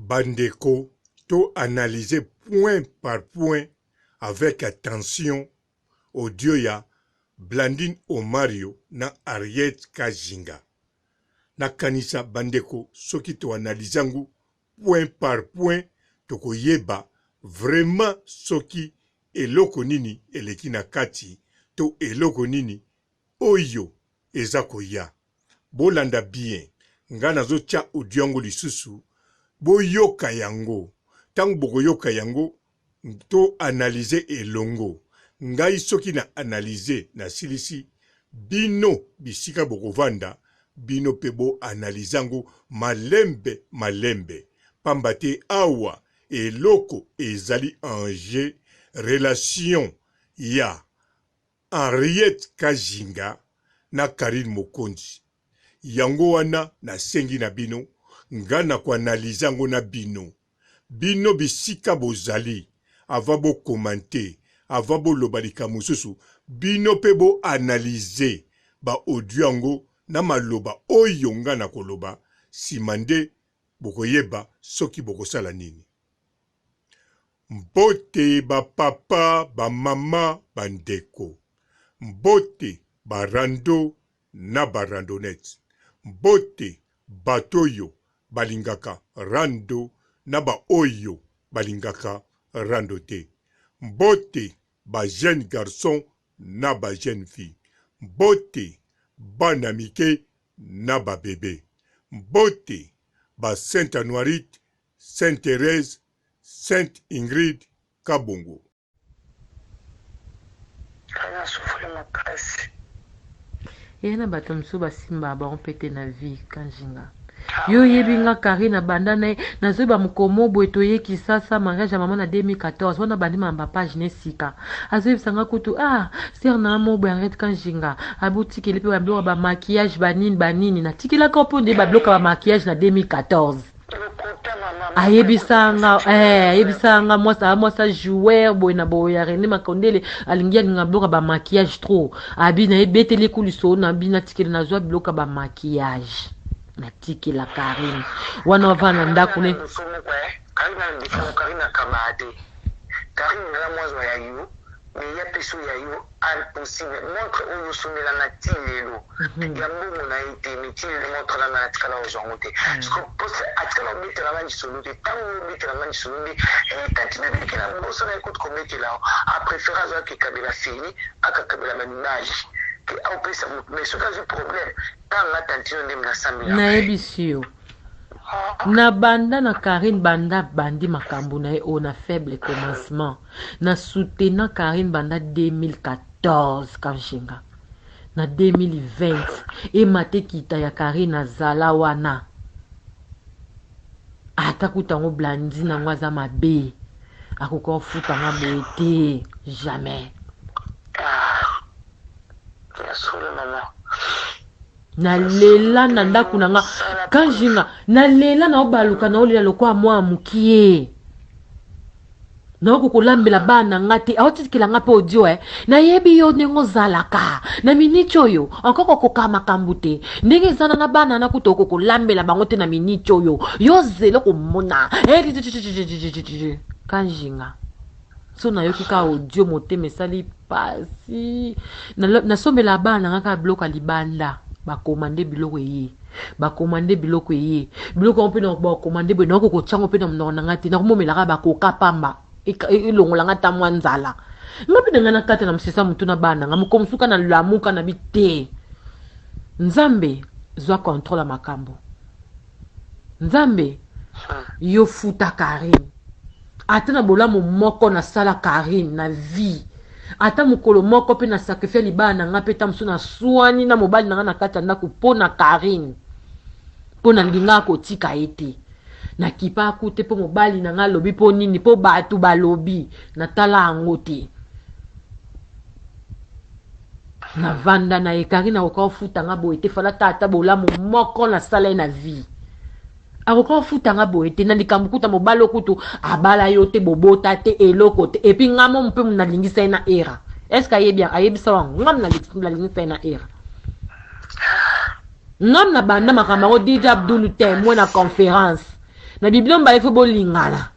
bandeko to analyser point par point avec attention audio ya Blandine Omario na Ariette Kajinga. Na kanisa bandeko soki to analysangu point par point to koyeba vraiment soki eloko nini eleki na kati to eloko nini oyo eza koya. Bolanda bien nga nazo tia audio yango lisusu boyoka yango. Tango bokoyoka yango to analyser elongo. Ngai soki na analyser na silisi bino bisika bokovanda bino pebo analysango malembe malembe. Pambate awa eloko ezali anje relation ya Henriette Kajinga na Karine Mokonzi. Yango wana na sengi na bino nga na ko analysango na bino. Bino bisika bozali avabo komante avabo lobalika mususu bino pebo analyser ba audio yango na maloba oyo nga na koloba simande bokoyeba soki bokosala nini. Mbote ba papa ba mama bandeko. Mbote ba rando na ba randonnette. Mbote batoyo balingaka rando na ba oyo balingaka rando te. Mbote ba jeune garçon na ba jeune fille. Mbote bana mike na ba bébé. Mbote ba Sainte Anoirite, Sainte Thérèse, Sainte Ingrid Kabongo. Kana sufuri makasi. Yena bato mso basimba ba ompete na vie Kajinga. Yo yebinga Karine bandana nazoba mukomo bweto ye kisasa mariage ya mama na 2014 wana bandima mba page ne sika. Azebisanga kutu ser na mo Henriette Kajinga abuti kele pe ba ba maquillage banini na tikila ko ponde ba bloka ba maquillage na 2014. Ayebisanga mwasa joueur boy na boya René Makondele alingia nga bloka ba maquillage trop abi na ebetele kuliso na bina tikele na zo bloka ba maquillage na tikela Karine wana vana ndako ne Karine kabade Karine na mwazo ya yu mais ya peso ya yu impossible montre oyo somela na tilelo ya mbongo na ite mitile montre na na tikala ozongote parce que poste atikala metela na disoluté tango metela na disoluté et tantine de kila mboso na écoute comme metela a préférence à que kabela série aka kabela manage que au pesa mais ce cas de problème dans la tantine de na samila na ebisio na banda na Karine banda bandi makambo na on a faible commencement na soutenant Karine banda 2014 Kajinga na 2020 et mate kita ya Karine na zala wana atakutango blandi na ngwaza mabe akoko futa nga boete jamais ya solo mama na lela na ndaku na nga Kajinga na lela na obaluka na olela lokwa mwa mukie na okukolambela bana ngati aotikila nga pe audio na yebi yo nengo zalaka na minicho yo encore kokokama kambute ndenge zana na bana na kuto kokolambela bango te na minicho yo zelo komona Kajinga so na yoki ka audio moteme sali pasi na somela bana ngaka bloka libanda bakomande biloko ye bakomande biloko ye biloko on pe na bakomande bo na ko tsango pe na mona ngati na komomela ka bakoka pamba ilongola ngata mwanzala ngapi ngana kata na msisa mtu na bana ngamukomsuka na lamuka na bite nzambe zwa contrôle makambo nzambe yo futa Karine atana bolamu moko na sala Karine na vie ata mukolo moko pe na sacrifice libana nga pe tamsu na swani na mobali na kata na kupona Karine pona linga ko tika ete na kipa akute po mobali na nga lobi po nini po batu balobi na tala angote na vanda na Karine ko futa nga boete fala tata bolamu moko na sala na vie ako futa nga boete na likambukuta mobalo kutu abala yote bobota te eloko te epi ngamo mpe mna lingisa na era est-ce que bien ayebisa wangu ngam na lingisa na era ngam na banda makamba o DJ Abdul témoin na conférence na biblia mbala ifo bolingana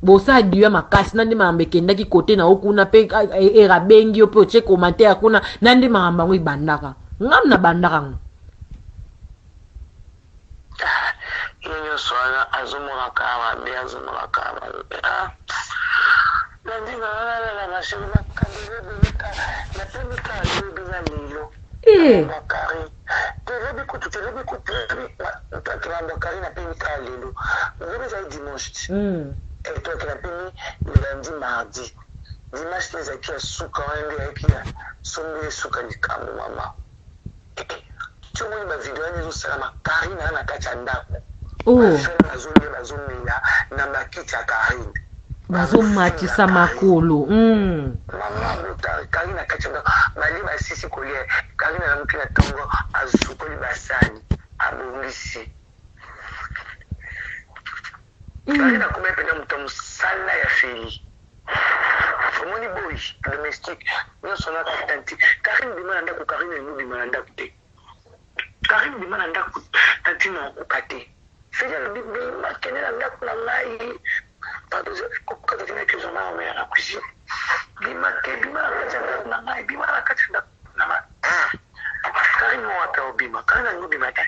bosa diwa makasi nande maamba ekendaki kote na okuna pe era bengi yo pe otie commentaire kuna nande maamba ngo ibandaka ngam na bandaka ngo iyo swala azumura kawa be azumura kawa nandi na mashina kandire bika na pemika bika lilo bakari telebi kutu bakari na pemika lilo ngebe za dimanche et toi qui la peni lundi mardi dimanche les akia suka wende akia sombe suka likamu mama tu vois ma vidéo ni zo sala kari na kacha ndako bazomela na makiti ya Karine bazomatisa makolo mama Karine akacha bali basisi kolia Karine na mukina tongo azukoli basani abongisi Karine akomea pena mutamu sala ya feli omoni boy domestique nyonso na katanti Karine bimana ndako Karine ni bimana ndako te Karine bimana ndako tanti na okate Fija le bibi makene na ndako na ngai pardon kokata tena kizo na mama na kushi bima kacha na ngai bima kacha na ma Karine wapi obima Karine ngo bima ta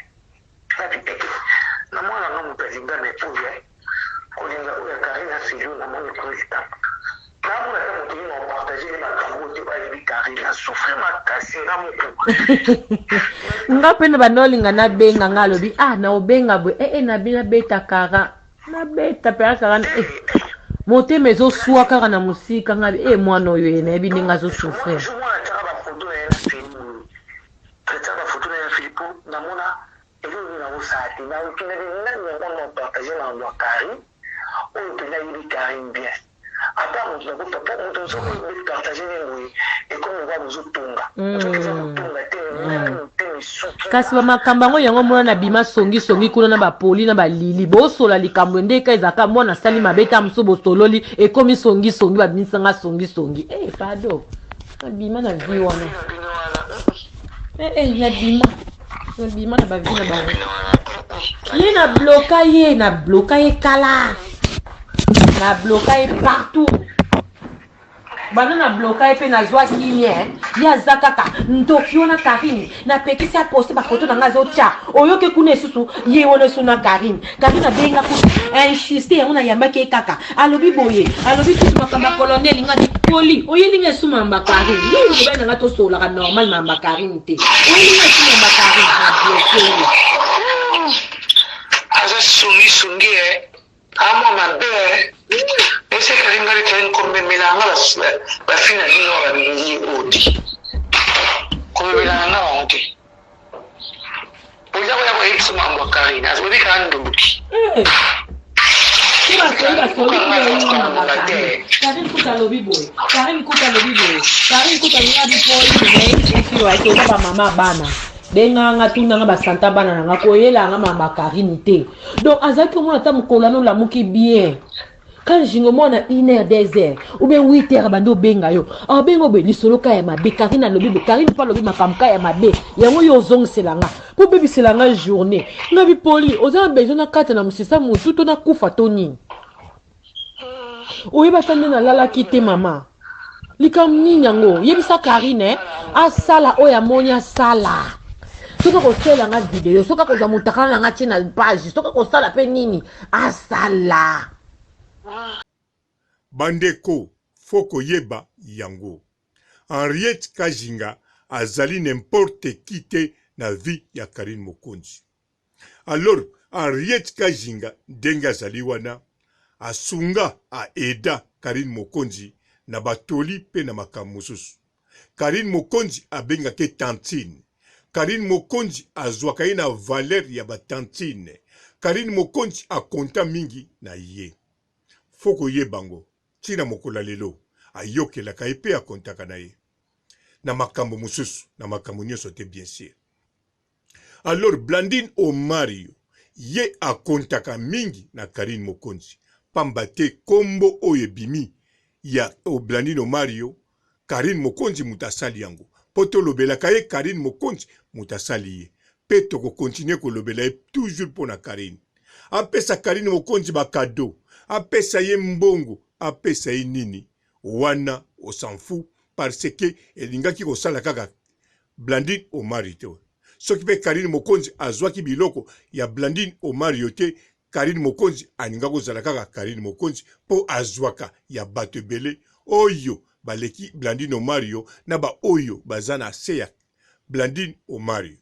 rapide na mwana ngo mpezinga na epuya kulinga uya Karine asiyo na mwana Krista na mwana kama tuni na partager na kambo ba ibi Karine na souffrir makasi ngamuko ngapena banolinga na benga ngalobi na obenga bwe na bina beta kara na beta pe kara motema ezo suwa kaka na musika ngabi mwana oyo ena ebi ndenge azosufrir kasi bamakambo yango yango mona na bima songi kuna na bapoli na balili bosola likambo ndeka ezaka mwana sali mabeta moso bosololi ekomi songi babimisanga songi pardon na bima na vi wana na bima na bavi na bango ye na bloka ye kala na bloka ye partout bana na bloka pe na zwa kimie ya zakaka ndokio na Karine na pekisi a poster ba photo na ngazo tia oyoke kuna esusu ye wona suna Karine benga ku insister yango na yambaki kaka alobi boye alobi tu makamba colonel ngati poli oyelinga suma mba Karine ye ngobana ngato sola ka normal mamba Karine te oyelinga suma mba Karine na bloquer aza sungi amo mabe ese Karine ali kombe milanga ba fina dino ba ngi odi kombe milanga ba odi Uja kwa hipsi mambo Karine azobi kando buki Karine kuta lobi boy Karine kuta ba mama bana benga nga tunda nga basanta bana nga koyela nga mama Karine te donc azaki mona ta mukolano la muki bien quand jingo mona 1h 2h ou bien 8h bando benga yo bengo be lisoloka ya mabe Karine lobi be Karine pa lobi makamka ya mabe yango yo zongsela nga po bebisela nga journée nga bi poli oza besoin na kata na musisa mutu to na kufa to nini oyeba tande na lala kite mama likam nini yango yebisa Karine asala oya monya sala soka kosala nga video soka koza mutakala nga tina page soka kosala pe nini asala bandeko foko yeba yango Henriette Kajinga azali n'importe qui te na vie ya Karine Mokonzi. Alors Henriette Kajinga ndenge azali wana asunga aeda Karine Mokonzi na batoli pe na makambo mosusu. Karine Mokonzi abenga ke tantine. Karine Mokonzi azwaka ye na valeur ya batantine. Karine Mokonzi akonta mingi na ye. Foko ye bango. Tina mokola lelo. Ayokelaka ye pe akontaka na ye. Na makambo mosusu. Na makambo nyonso te bien sûr. Alors Blandine Omario. Ye akontaka mingi na Karine Mokonzi. Pamba te kombo oye bimi. Ya Blandine Omario. Karine Mokonzi mutasali yango. Poto lobelaka ye Karine Mokonzi mutasali ye. Pe toko continue ko lobela ye toujours pour na Karine. apesa Karine Mokonzi bakado, apesa ye mbongo, apesa ye nini, wana on s'en fout parce que elingaki kosala kaka Blandine Omari te. Soki pe Karine Mokonzi azwaki biloko ya Blandine Omari te, Karine Mokonzi aninga kozala kaka Karine Mokonzi po azwaka ya bato ebele oyo baleki Blandine Omari na ba oyo bazana se ya Blandine Omari.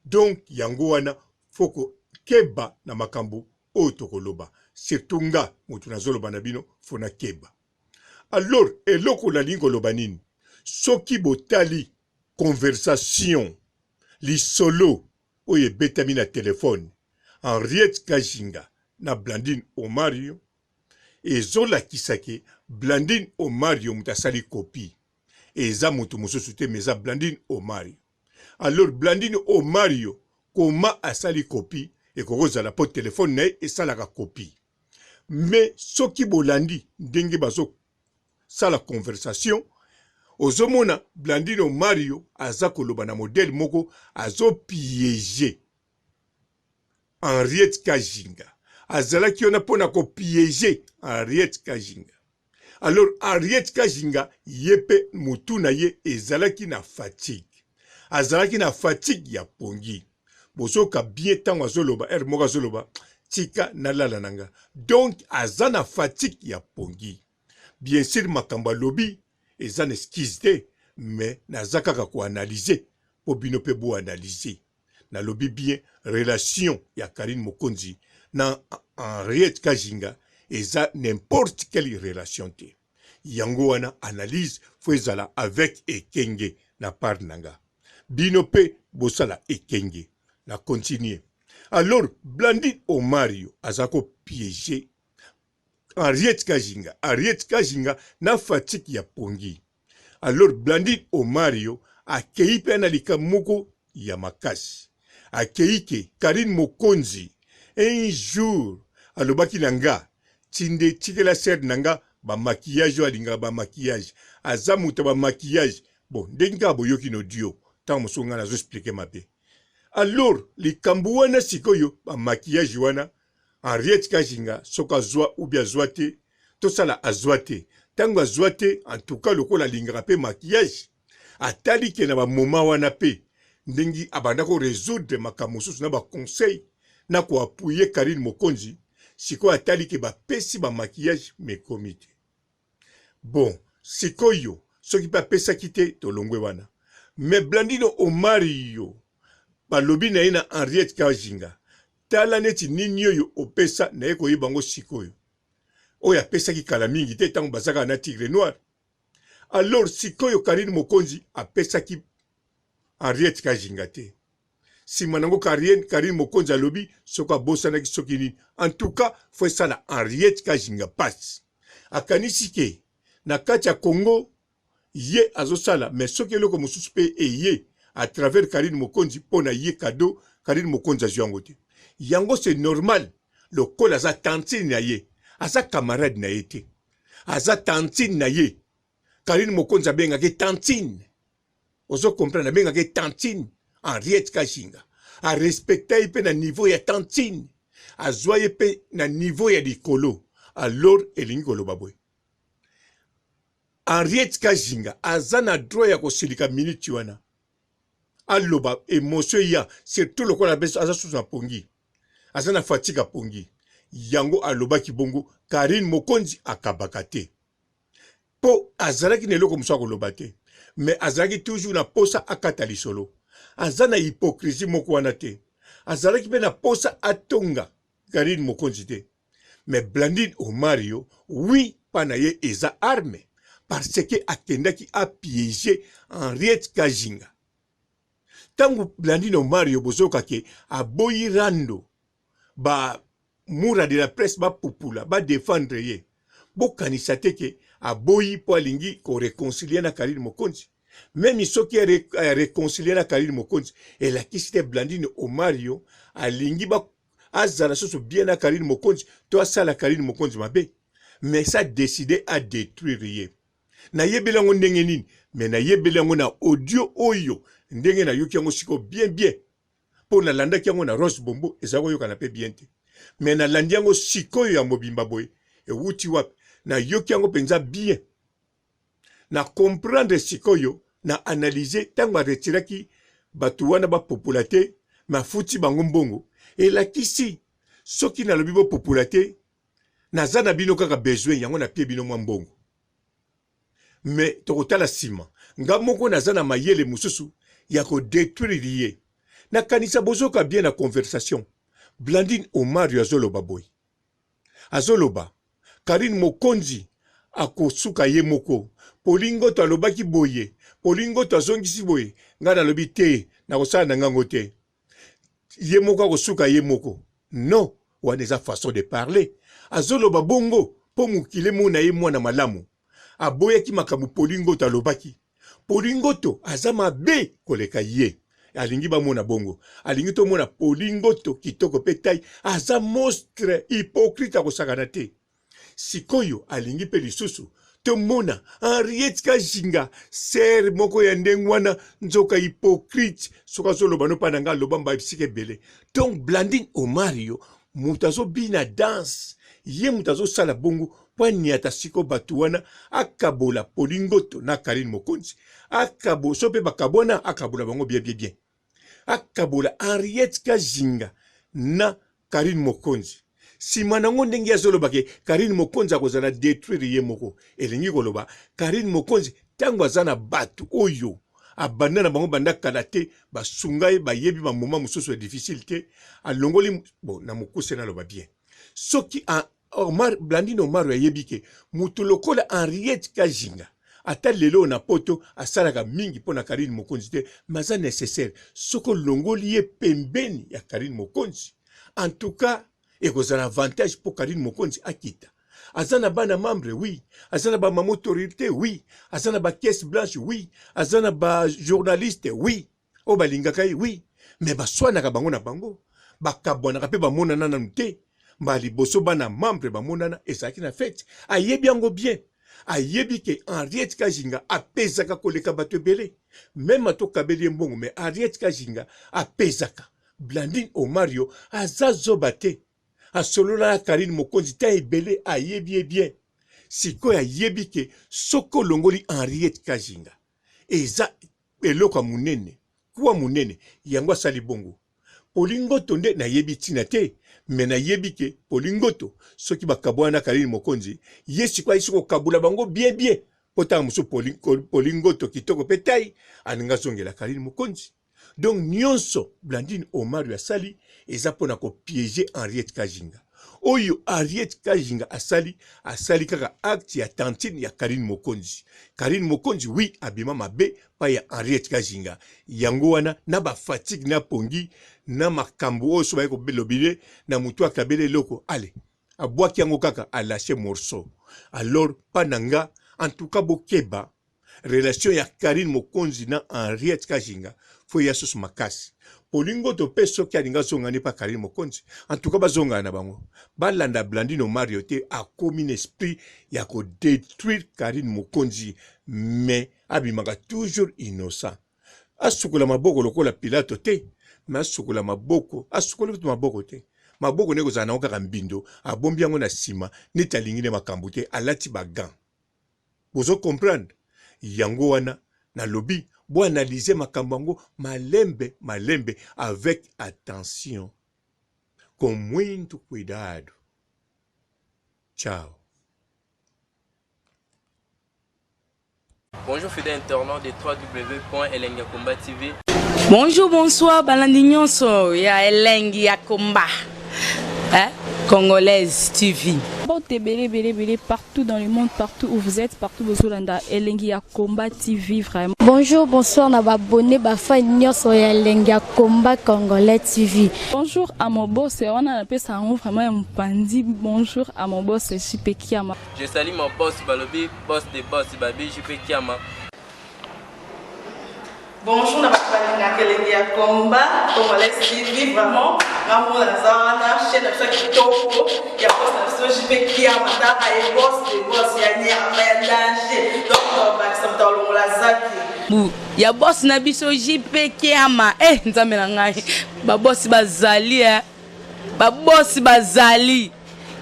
Donc yango wana foko keba na makambo oyo tokoloba, surtout nga mutu nazoloba na bino fona keba. Alors eloko nalingi koloba nini? Soki botali conversation li solo oye betami na telefone Henriette Kajinga na Blandine Omari ezola kisake Blandine Omari mutasali kopi eza mutu mosusu te meza Blandine Omari. Alors Blandine Omari koma asali kopi ekokozala po telefone na esalaka kopi. Mais soki bolandi ndenge bazo sala conversation ozomona Blandine Omari aza koloba na modèle moko azo piéger Henriette Kajinga. Azalaki ona pona ko piéger Henriette Kajinga. Alors Henriette Kajinga yepe mutu na ye ezalaki na fatigue. Azalaki na fatigue ya pongi. Bozoka bien tango azoloba moka azoloba tika na lala nanga. Donc azana fatigue ya pongi. Bien sûr makamba lobi ezan esquisse te, mais nazaka ka ko analyser po bino pe bo analyser. Na lobi bien relation ya Karine Mokonzi na Henriette Kajinga eza n'importe quelle relation te. Yango wana analyse faut ezala avec ekenge na part nanga. Bino pe bosala ekenge na continuer. Alors Blandine Omari azako piéger Henriette Kajinga. Henriette Kajinga na fatigue ya pongi. Alors Blandine Omari akei pe na likamoko ya makasi. Akei ke Karine Mokonzi un jour alobaki nanga tinde tikela ser nanga ba maquillage alinga ba maquillage azamuta ba maquillage bon ndenga boyoki no dio tant musonga na zo expliquer mabe. Alors likambo wana sikoyo ba maquillage wana Henriette Kajinga soka zwa ou bien zwate to sala azwate tango azwate en tout cas lokola linga pe maquillage atali ke na ba moment wana pe ndengi abanda ko résoudre makamususu na ba conseil na ko appuyer Karine Mokonzi siko atali ke ba pesi ba maquillage me komite. Bon, sikoyo soki pa pesa kite to longwe wana. Me Blandine Omari balobi na ina Henriette Kajinga tala neti nini yo opesa na eko yibango sikoyo. Oya pesa ki kala mingi te tango bazaka na tigre noir. Alors sikoyo Karine Mokonzi apesa ki Henriette Kajinga te. Si manango Karine Mokonzi alobi soka bosa na kisoki nini. En tout cas, faut ça la Henriette Kajinga passe. Akanisi ke na kati ya Congo ye azosala mais soki eloko mosusu pe eye à travers Karine Mokonzi pona ye cadeau Karine Mokonzi azwango te. Yango c'est normal. Le kol aza tantine na ye. Aza camarade na ye te. Aza tantine na ye. Karine Mokonzi abengaki tantine. Ozo comprendre abengaki tantine. Henriette Kajinga. A respecter pe na niveau ya tantine. A zoye pe na niveau ya likolo. Alors elingi koloba boy. Henriette Kajinga azana droit ya kosilika minute wana. Aloba émotion ya surtout le kola beso aza sous pongi. Azana fatigue pongi. Yango aloba kibongo Karine Mokonzi akabakate. Po azalaki neloko musa koloba te. Mais azalaki toujours na posa akatali solo. Azana hypocrisie moko wana te. Azalaki pe na posa atonga Karine Mokonzi te. Mais Blandine Omari oui panaye eza arme parce que akendaki a piéger Henriette Kajinga. Tango Blandine Omari bozoka ke aboyi rando ba mura de la presse ba popula ba défendre ye. Bo kanisa te ke aboyi po alingi ko réconcilier na Karine Mokonzi. Même soki a réconcilier na Karine Mokonzi et la kisite Blandine Omari alingi ba azala soso bien na Karine Mokonzi to asala Karine Mokonzi mabe. Mais ça décidé à détruire ye. Na yebelango ndenge nini mais na yebelango na audio oyo ndenge na yoki yango siko bien pour na landa ki yango na Rose Bombo ezako yoka na pe bien te. mais na landi yango sikoyo ya mobimba boye ewuti wapi na yoki yango penza bien na comprendre sikoyo na analyser tango aretiraki bato wana bapopola te mafuti bango mbongo elakisi soki nalobi bopopola te naza na bino kaka besoin yango na pie bino mwa mbongo mais tokotala nsima nga moko naza na mayele mosusu ya kodétruire ye nakanisa bozoka bien na conversation Blandine Omario azoloba boy azoloba Karine Mokonzi akosuka ye moko polingo to alobaki boye polingo to azongisi boye nga nalobi te na kosala na ngango te ye moko akosuka ye moko non wana eza façon de parler azoloba bongo po mokile mona ye mwana malamu aboyaki makambo polingo to alobaki polingo to aza mabe koleka ye alingi bamona bongo alingi tomona polingo to kitoko pe tai aza monstre hypocrite akosakana te sikoyo alingi pe lisusu tomona Henriette Kajinga ser moko ya ndenge wana nzoka hypocrite soka azoloba no mpa na nga aloba mba bisika ebele donc Blandine Omario moto azobina danse ye moto azosala bongo po aniata siko bato wana akabola polingoto na Karine Mokonzi akabo so mpe bakabona akabola bango bien akabola Henriette Kajinga na Karine Mokonzi sima nango ndenge azolobake Karine Mokonzi akozala détruire ye moko elingi koloba Karine Mokonzi tango azana bato oyo abanda na bango banda kala te basunga ye bayebi bamoma mosusu ya difficile te alongoli bon na mokuse naloba bien soki Blandine Omario ayebi ke mutu lokola Henriette Kajinga ata lelo na poto asalaka mingi mpo na Karine Mokonzi te maza nécessaire soko longoli ye pembeni ya Karine Mokonzi en tout cas ekozala avantage pour Karine Mokonzi akita azana bana membre oui azana ba mama autorité oui azana ba caisse blanche oui azana ba journaliste oui o balingaka oui mais baswanaka bango na bango bakabwanaka pe bamonana nanu te liboso bana membre bamonana ezalaki na fete ayebi yango bien ayebi ke Henriette Kajinga apezaka koleka bato ebele même atokabeli mbongo mais Henriette Kajinga apezaka Blandine Omario aza zoba te asolola Karine Mokonzi ta ebele ayebi bien sikoyo ayebi ke soko longoli Henriette Kajinga eza eloko ya munene kuwa munene yango asali bongo polingoto nde nayebi tina te me nayebi ke polingoto soki bakabwana na Karine Mokonzi ye sikoyo ayisi kokabula bango bien potanga mosu polingoto kitoko pe tai aninga zongela Karine Mokonzi donc nyonso Blandine Omario asali eza pona kopiéger Henriette Kajinga oyo Henriette Kajinga asali kaka acte ya tantine ya Karine Mokonzi oui abima mabe pa ya Henriette Kajinga yango wana na ba fatigue na pongi na makambo oyo so ba ko belobile na mutu akabele loko ale abwaki yango kaka a lâcher morceau alors pananga en tout cas bokeba relation ya Karine Mokonzi na Henriette Kajinga fo ya sus makasi polingo to peso ki alinga zonga ne pa Karine Mokonzi en tout cas bazonga na bango balanda Blandine Omario te a commis esprit ya ko détruire Karine Mokonzi mais abimaka toujours innocent asukola maboko lokola Pilato te mais asukola maboko te maboko ne kozana okaka mbindo abombi yango na sima neti alingi ne makambo te alati bagan bozo comprendre yango wana na lobi bo analyser makambo yango malembe avec attention com muito cuidado. Ciao. Bonjour fidèles internautes de www.elengiakomba TV. Bonjour, bonsoir, balandi nyonso ya Elengi ya Komba. Congolaise TV. Belé, partout dans le monde, partout où vous êtes, partout où vous êtes, Elengi ya Komba TV, vraiment. Bonjour, bonsoir, na abonné, fan nyonso ya Elengi ya Komba Congolais TV. Bonjour à mon boss, on a appelé ça vraiment un pandi. Bonjour à mon boss, JP Kiama. Je salue mon boss Balobi, boss des boss Babi, JP Kiama. Bonjour, na Elengi ya Komba Congolais TV, vraiment. Maman Lazana, chaîne de chaque topo, il y a pas de JP Kiama, et boss des boss, il y a un danger. Donc, on va s'entendre dans la zaki. Ya boss na biso JP Kiama nzambe na ngai ba boss bazali babosi bazali.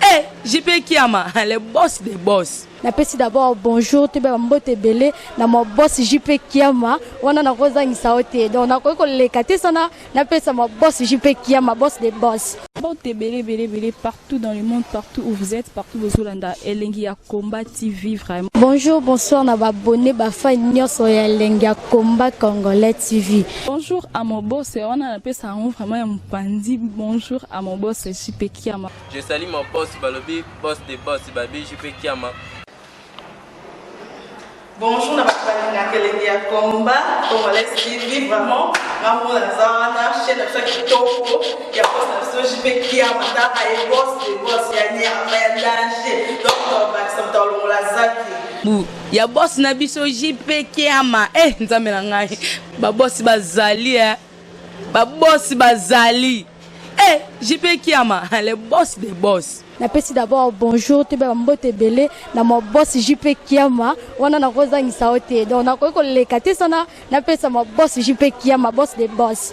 Eh, JP Kiama, le boss des boss. Napesi d'abord bonjour te ba mbote belé na mo boss JP Kiama wana na koza ngisaote donc na ko lekate sana napesa mo boss JP Kiama boss des boss. Mbote belé partout dans le monde, partout où vous êtes, partout où Zolanda Elengi ya Komba TV vraiment. Bonjour, bonsoir na ba abonné ba fan nyonso ya Elengi ya Komba Congolais TV. Bonjour à mon boss, on a appelé ça vraiment un pandi. Bonjour à mon boss JP Kiama. Je salue mon boss Balobi, boss des boss, Babi JP Kiama. Bonjour, na balinga Elengi ya Komba Congolais TV vraiment. Ngamo na zana chaîne ça kitoko ya boss na JP Kiama ta ay boss des boss ya ni ya danger. Donc ba ça tolo la zaki. Bu, ya boss na biso JP Kiama. Eh, nzambe na ngai. Ba boss bazali Ba boss bazali. Eh, JP Kiama, le boss des boss. Napesi d'abord bonjour te ba mbote belé na mo boss JP Kiama wana na koza ngisaote donc na ko lekate sana napesa mo boss JP Kiama boss des boss.